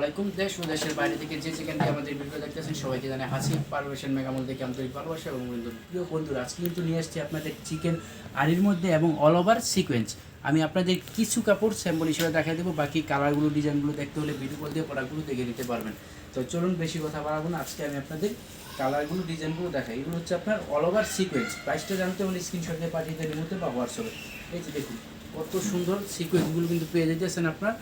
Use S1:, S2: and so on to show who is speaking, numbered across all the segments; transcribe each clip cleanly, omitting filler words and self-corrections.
S1: আলাইকুম। দেশ ও দেশের বাইরে থেকে যে যেখান থেকে আমাদের ভিডিও দেখতেছেন সবাইকে জানাই হাসিব পারভেশন মেগামল থেকে আন্তরিক ভালোবাসা এবং প্রিয় বন্ধুরা, আজকে কিন্তু নিয়ে আসছি আপনাদের চিকেন আড়ির মধ্যে এবং অল ওভার সিকোয়েন্স। আমি আপনাদের কিছু কাপড় স্যাম্পল হিসেবে দেখাই দেবো, বাকি কালারগুলো ডিজাইনগুলো দেখতে হলে ভিডিও কল দিয়ে প্রোডাক্টগুলো দেখে নিতে পারবেন। তো চলুন বেশি কথা বাড়াবো না, আজকে আমি আপনাদের কালারগুলো ডিজাইনগুলো দেখাই। এগুলো হচ্ছে আপনার অল ওভার সিকোয়েন্স। প্রাইসটা জানতে হলে স্ক্রিনশট দিয়ে পাঠিয়ে দেবেন মধ্যে বা হোয়াটসঅ্যাপে। এই যে দেখুন কত সুন্দর সিকোয়েন্সগুলো কিন্তু পেয়ে যেতেছেন আপনার।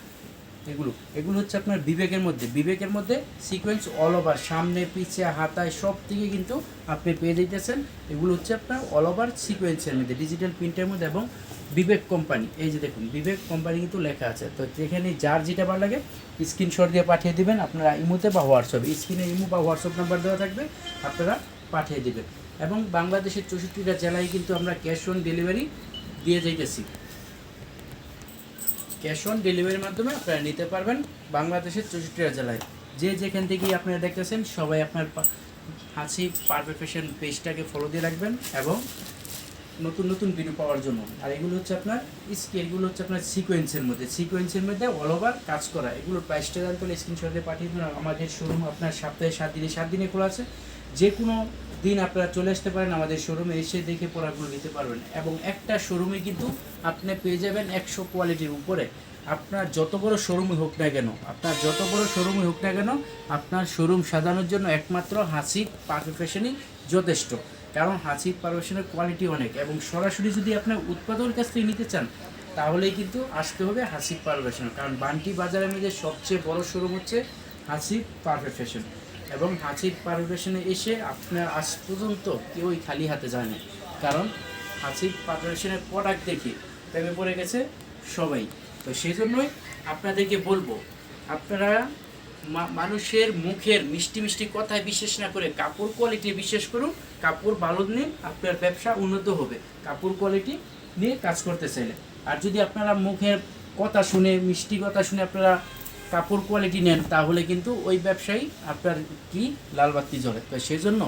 S1: এগুলো হচ্ছে আপনার বিবেকের মধ্যে সিকোয়েন্স অল ওভার, সামনে পিছে হাতায় সব থেকে কিন্তু আপনি পেয়ে দিতেছেন। এগুলো হচ্ছে আপনার অল ওভার সিকোয়েন্সের মধ্যে ডিজিটাল প্রিন্টের মধ্যে এবং বিবেক কোম্পানি। এই যে দেখুন বিবেক কোম্পানি কিন্তু লেখা আছে। তো যেখানে যার যেটা ভালো লাগে স্ক্রিনশট দিয়ে পাঠিয়ে দিবেন আপনারা ইমোতে বা হোয়াটসঅ্যাপে। স্ক্রিনে ইমো বা হোয়াটসঅ্যাপ নাম্বার দেওয়া থাকবে, আপনারা পাঠিয়ে দেবেন। এবং বাংলাদেশের 64টা জেলায় কিন্তু আমরা ক্যাশ অন ডেলিভারি দিয়ে যাইতেছি। ক্যাশ অন ডেলিভারির মাধ্যমে আপনারা নিতে পারবেন বাংলাদেশের 64টা জেলায়। যে যেখান থেকেই আপনারা দেখতেছেন সবাই আপনার হাসিব পারফেকশন পেজটাকে ফলো দিয়ে রাখবেন এবং নতুন নতুন ভিডিও পাওয়ার জন্য। আর এগুলো হচ্ছে আপনার এগুলো হচ্ছে আপনার সিকোয়েন্সের মধ্যে অল ওভার কাজ করা। এগুলোর প্রাইসটা জানতে হলে স্ক্রিনশটে পাঠিয়ে দিন। আমাদের শোরুম আপনার সপ্তাহে 7 দিনে খোলা আছে। যে কোনো দিন আপনারা চলে আসতে পারেন আমাদের শোরুমে, এসে দেখে প্রোডাক্টগুলো নিতে পারবেন। এবং একটা শোরুমে কিন্তু আপনি পেয়ে যাবেন 100 কোয়ালিটির উপরে। আপনার যত বড় শোরুমই হোক না কেন, আপনার শোরুম সাজানোর জন্য একমাত্র হাসিব পারফেকশনই যথেষ্ট। কারণ হাসিব পারফেকশনের কোয়ালিটি অনেক, এবং সরাসরি যদি আপনার উৎপাদকের কাছ থেকে নিতে চান তাহলেই কিন্তু আসতে হবে হাসিব পারফেকশন। কারণ বান্টি বাজারের মধ্যে সবচেয়ে বড় শোরুম হচ্ছে হাসিব পারফেকশন। এবং হাসিব পারফেকশনে এসে আপনার আজ পর্যন্ত কেউই খালি হাতে যায় না। কারণ হাসিব পারফেকশনের প্রোডাক্ট দেখে প্রেমে পড়ে গেছে সবাই। তো সেই জন্যই আপনাদেরকে বলবো, আপনারা মানুষের মুখের মিষ্টি মিষ্টি কথায় বিশ্বাস না করে কাপড় কোয়ালিটি বিশ্বাস করুন। কাপড় ভালো নিন, আপনার ব্যবসা উন্নত হবে কাপড় কোয়ালিটি নিয়ে কাজ করতে চাইলে। আর যদি আপনারা মুখের কথা শুনে মিষ্টি কথা শুনে আপনারা কাপড় কোয়ালিটি নেন তাহলে কিন্তু ওই ব্যবসায়ী আপনার কি লালবাতি জ্বলে। তো সেই জন্য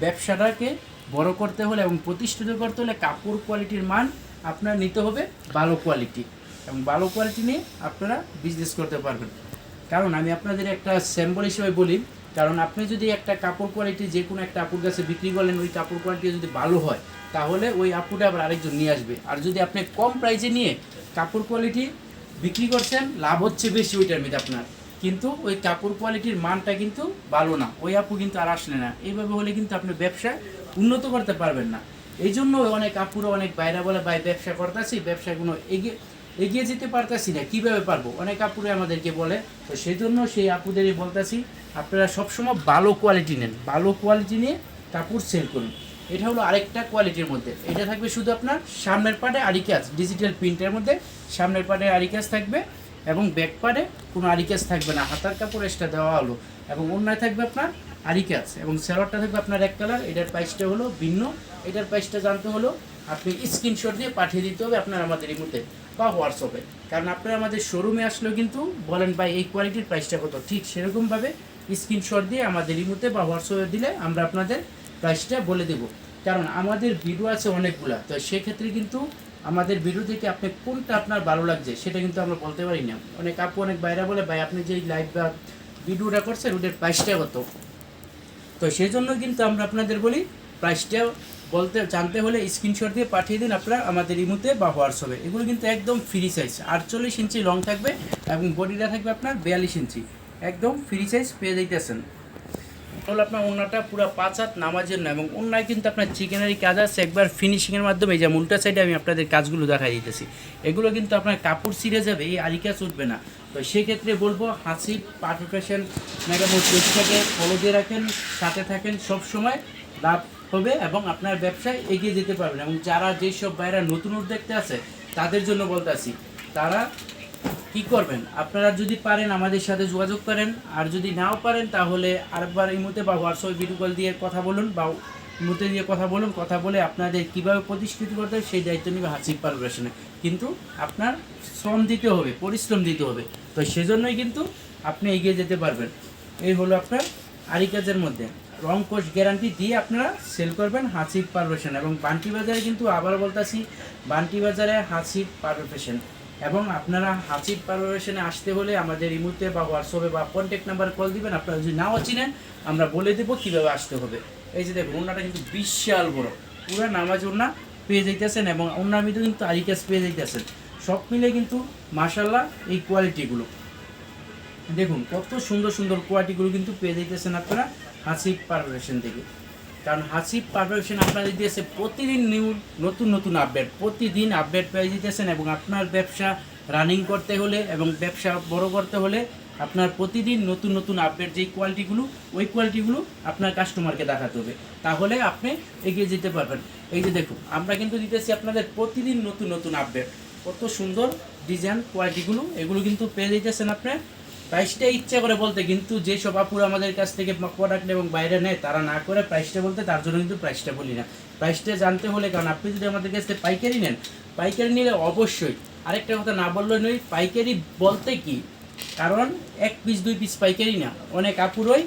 S1: ব্যবসাটাকে বড় করতে হলে এবং প্রতিষ্ঠিত করতে হলে কাপড় কোয়ালিটির মান আপনার নিতে হবে ভালো কোয়ালিটি, এবং ভালো কোয়ালিটি নিয়ে আপনারা বিজনেস করতে পারবেন। কারণ আমি আপনাদের একটা স্যাম্পল হিসেবে বলি, কারণ আপনি যদি একটা কাপড় কোয়ালিটি যে কোনো একটা আপুর কাছে বিক্রি করলেন, ওই কাপড় কোয়ালিটি যদি ভালো হয় তাহলে ওই আপুটা আবার আরেকজন নিয়ে আসবে। আর যদি আপনি কম প্রাইসে নিয়ে কাপড় কোয়ালিটি বিক্রি করছেন, লাভ হচ্ছে বেশি ওইটার মধ্যে আপনার, কিন্তু ওই কাপড় কোয়ালিটির মানটা কিন্তু ভালো না, ওই আপু কিন্তু আর আসলে না। এইভাবে হলে কিন্তু আপনি ব্যবসা উন্নত করতে পারবেন না। এই জন্য অনেক আপুরা অনেক বাইরে বলে ভাই ব্যবসা করতেছি, ব্যবসাগুলো এগিয়ে যেতে পারতেছি না, কীভাবে পারবো, অনেক আপুরে আমাদেরকে বলে। তো সেই জন্য সেই আপুদেরই বলতেছি, আপনারা সবসময় ভালো কোয়ালিটি নেন, ভালো কোয়ালিটি নিয়ে কাপড় সেল করুন। এটা হলো আরেকটা কোয়ালিটির মধ্যে। এটা থাকবে শুধু আপনার সামনের পাটে আরি কাজ, ডিজিটাল প্রিন্টের মধ্যে সামনের পাটে আরি কাজ থাকবে এবং ব্যাক পাটে কোনো আরি কাজ থাকবে না, হাতার কাপড় এক্সট্রা দেওয়া হলো। এবং অন্যায় থাকবে আপনার আরি কাজ, এবং স্যালোয়ারটা থাকবে আপনার এক কালার। এটার প্রাইসটা হলো ভিন্ন। এটার প্রাইসটা জানতে হলো আপনি স্ক্রিনশট দিয়ে পাঠিয়ে দিতে হবে আপনার আমাদের এই মধ্যে বা হোয়াটসঅ্যাপে। কারণ আপনারা আমাদের শোরুমে আসলেও কিন্তু বলেন ভাই এই কোয়ালিটির প্রাইসটা কত, ঠিক সেরকমভাবে স্ক্রিনশট দিয়ে আমাদের ইমোতে বা হোয়াটসঅ্যাপে দিলে আমরা আপনাদের প্রাইসটা বলে দেবো। কারণ আমাদের ভিডিও আছে অনেকগুলা, তো সেক্ষেত্রে কিন্তু আমাদের ভিডিও থেকে আপনি কোনটা আপনার ভালো লাগছে সেটা কিন্তু আমরা বলতে পারি না। অনেক আপু অনেক বাইরে বলে ভাই আপনি যে লাইভ বা ভিডিওটা করছেন ওটার প্রাইসটা কত। তো সেই জন্য কিন্তু আমরা আপনাদের বলি প্রাইসটা জানতে হলে স্ক্রিনশট দিয়ে পাঠিয়ে দিন আপনারা আমাদের ইমোতে বা হোয়াটসঅ্যাপে। এগুলো কিন্তু একদম ফ্রি সাইজ, 48 ইঞ্চি লং থাকবে এবং বডিটা থাকবে আপনার 42 ইঞ্চি, একদম ফ্রি সাইজ পেয়ে যাইতেছেন। হলো আপনার ওড়নাটা পুরো 5 হাত নামার জন্য, এবং ওড়নায় কিন্তু আপনার চিকেনারি কাজ আছে একবার ফিনিশিংয়ের মাধ্যমে। যে উল্টা সাইডে আমি আপনাদের কাজগুলো দেখাই দিতেছি, এগুলো কিন্তু আপনার কাপড় ছিঁড়ে যাবে, এই আরি কাজ উঠবে না। তো সেক্ষেত্রে বলবো হাসিব পারফেকশন মেগামল পেজটাকে ফলো দিয়ে রাখেন, সাথে থাকেন, সব সময় লাভ হবে এবং আপনার ব্যবসায় এগিয়ে যেতে পারবেন। এবং যারা যেসব বাইরা নতুন উদ্যোক্তা আছে তাদের জন্য বলতেছি, তারা কি করবেন, আপনারা যদি পারেন আমাদের সাথে যোগাযোগ করেন, আর যদি নাও পারেন তাহলে আরেকবার ইমোতে বা হোয়াটসঅ্যাপ ভিডিও কল দিয়ে কথা বলুন, বা ইমোতে দিয়ে কথা বলে আপনাদের কীভাবে প্রতিষ্ঠিত করতে হবে সেই দায়িত্ব নেবে হাসিব পারফেকশনে। কিন্তু আপনার শ্রম দিতে হবে, পরিশ্রম দিতে হবে। তো সেজন্যই কিন্তু আপনি এগিয়ে যেতে পারবেন। এই হলো আপনার আরি কাজের মধ্যে রং কোষ গ্যারান্টি দিয়ে আপনারা সেল করবেন হাসিব পারফেকশন। এবং বান্টি বাজারে কিন্তু আবার বলতেছি, বান্টি বাজারে হাসিব পারফেকশন এবং আপনারা হাসিব পারফেকশনে আসতে হলে আমাদের ইমুতে বা হোয়াটসঅ্যাপে বা কন্ট্যাক্ট নাম্বার কল দিবেন। আপনারা যদি নাও চিনেন আমরা বলে দেবো কীভাবে আসতে হবে। এই যে দেখুন ওনাটা কিন্তু বিশাল বড়, পুরো নামাজ ওনা পেয়ে যাইতেছেন এবং ওনার মধ্যে কিন্তু আরিকাস পেয়ে যাইতেছেন। সব মিলে কিন্তু মাশাআল্লাহ এই কোয়ালিটিগুলো দেখুন কত সুন্দর সুন্দর কোয়ালিটিগুলো কিন্তু পেয়ে যাইতেছেন আপনারা হাসিব পারফেকশন থেকে। কারণ হাসিব পারফেকশন আপনাদের দিয়েছে প্রতিদিন নতুন নতুন আপডেট, প্রতিদিন আপডেট পেয়ে যেতেছেন। এবং আপনার ব্যবসা রানিং করতে হলে এবং ব্যবসা বড় করতে হলে আপনার প্রতিদিন নতুন নতুন আপডেট যেই কোয়ালিটিগুলো, ওই কোয়ালিটিগুলো আপনার কাস্টমারকে দেখাতে হবে, তাহলে আপনি এগিয়ে যেতে পারবেন। এই যে দেখুন আমরা কিন্তু দিতেছি আপনাদের প্রতিদিন নতুন নতুন আপডেট, কত সুন্দর ডিজাইন কোয়ালিটিগুলো, এগুলো কিন্তু পেয়ে যেতেছেন আপনার। প্রাইসটা ইচ্ছা করে বলতে, কিন্তু যেসব আপুরা আমাদের কাছ থেকে প্রোডাক্ট এবং বাইরে নেয় তারা না করে প্রাইসটা বলতে, তার জন্য কিন্তু প্রাইসটা বলি না। প্রাইসটা জানতে হলে, কারণ আপনি যদি আমাদের কাছ থেকে পাইকারি নেন, পাইকারি নিলে অবশ্যই আরেকটা কথা না বললে নয়, পাইকারি বলতে কি, কারণ 1 পিস 2 পিস পাইকারি না, অনেক আপুরই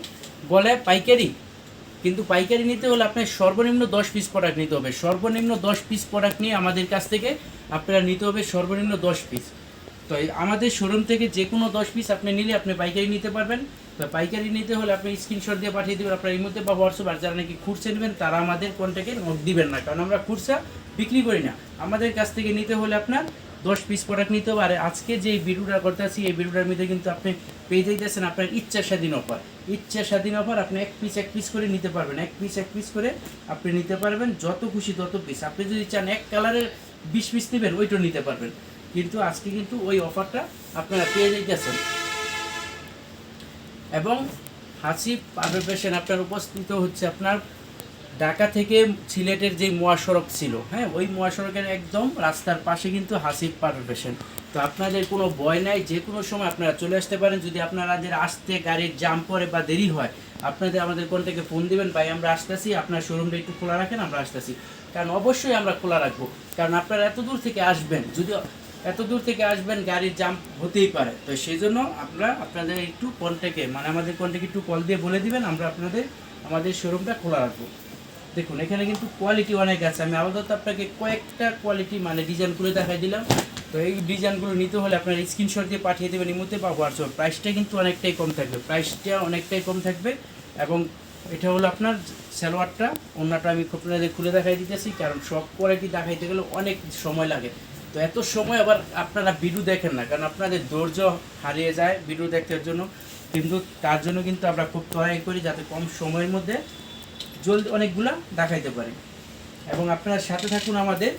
S1: বলে পাইকারি, কিন্তু পাইকারি নিতে হলে আপনার সর্বনিম্ন 10 পিস প্রোডাক্ট নিতে হবে। সর্বনিম্ন 10 পিস প্রোডাক্ট নিয়ে আমাদের কাছ থেকে আপনারা নিতে হবে সর্বনিম্ন 10 পিস। তো আমাদের শোরুম থেকে যে কোনো 10 পিস আপনি নিলে আপনি পাইকারি নিতে পারবেন। তো পাইকারি নিতে হলে আপনি স্ক্রিনশট দিয়ে পাঠিয়ে দেবেন আপনার এই মধ্যে বা হোয়াটসঅ্যাপ। আর যারা নাকি খুচরা নেবেন তারা আমাদের কন্ট্যাক্টে নোট দিবেন না, কারণ আমরা খুচরা বিক্রি করি না। আমাদের কাছ থেকে নিতে হলে আপনার 10 পিস প্রোডাক্ট নিতে হবে। আর আজকে যে ভিডিওটা করতে আছি, এই ভিডিওটার মধ্যে কিন্তু আপনি পেয়ে যাইতেছেন আপনার ইচ্ছা স্বাধীন অফার। ইচ্ছা স্বাধীন অফার, আপনি এক পিস করে নিতে পারবেন, এক পিস করে আপনি নিতে পারবেন, যত খুশি তত পিস। আপনি যদি চান এক কালারের 20 পিস নেবেন, ওইটা নিতে পারবেন। কিন্তু আজকে কিন্তু ওই অফারটা আপনারা পেয়ে যাইতেছেন। এবং হাসিব পারফেকশন আপনার উপস্থিত হচ্ছে আপনার ঢাকা থেকে সিলেটের যে মহাসড়ক ছিল, হ্যাঁ, ওই মহাসড়কের একদম রাস্তার পাশে কিন্তু হাসিব পারফেকশন। তো আপনাদের কোনো ভয় নাই, যে কোনো সময় আপনারা চলে আসতে পারেন। যদি আপনাদের আসতে গাড়ির জাম পড়ে বা দেরি হয়, আপনাদের আমাদের কোন থেকে ফোন দিবেন, ভাই আমরা আসতেছি, আপনার শোরুমটা একটু খোলা রাখেন, আমরা আসতেছি। কারণ অবশ্যই আমরা খোলা রাখবো, কারণ আপনারা এত দূর থেকে আসবেন, যদি এত দূর থেকে আসবেন গাড়ির জাম হতেই পারে। তো সেই জন্য আমরা আপনাদের একটু কন্ট্যাক্টে, মানে আমাদের কন্ট্যাক্টে একটু কল দিয়ে বলে দিবেন, আমরা আমাদের শোরুমটা খোলা রাখবো। দেখুন এখানে কিন্তু কোয়ালিটি অনেক আছে, আমি আপাতত আপনাকে কয়েকটা কোয়ালিটি মানে ডিজাইনগুলো দেখাই দিলাম। তো এই ডিজাইনগুলো নিতে হলে আপনার স্ক্রিনশট দিয়ে পাঠিয়ে দেবেন ইমোতে বা হোয়াটসঅ্যাপ। প্রাইসটা কিন্তু অনেকটাই কম থাকবে। এবং এটা হলো আপনার সালোয়ারটা, অন্যটা আমি আপনাদের খুলে দেখাই দিতেছি, কারণ সব কোয়ালিটি দেখাইতে গেলে অনেক সময় লাগে। তো এত সময় আবার আপনারা ভিডিও দেখেন না, কারণ আপনাদের ধৈর্য হারিয়ে যায় ভিডিও দেখার জন্য। কিন্তু তার জন্য কিন্তু আমরা খুব তৈরি করি, যাতে কম সময়ের মধ্যে জলদি অনেকগুলা দেখাইতে পারি। এবং আপনারা সাথে থাকুন আমাদের।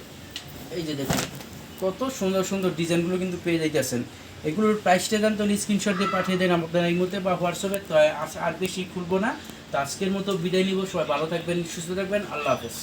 S1: এই যে দেখুন কত সুন্দর সুন্দর ডিজাইনগুলো কিন্তু পেয়ে যাইতেছেন। এগুলোর প্রাইসটা জানতে হলে স্ক্রিনশট দিয়ে পাঠিয়ে দেন আপনারা এই মুহূর্তে বা হোয়াটসঅ্যাপে। তো আর বেশি খুলবো না। তো আজকের মতো বিদায় নিব। সবাই ভালো থাকবেন, সুস্থ থাকবেন, আল্লাহ হাফেজ।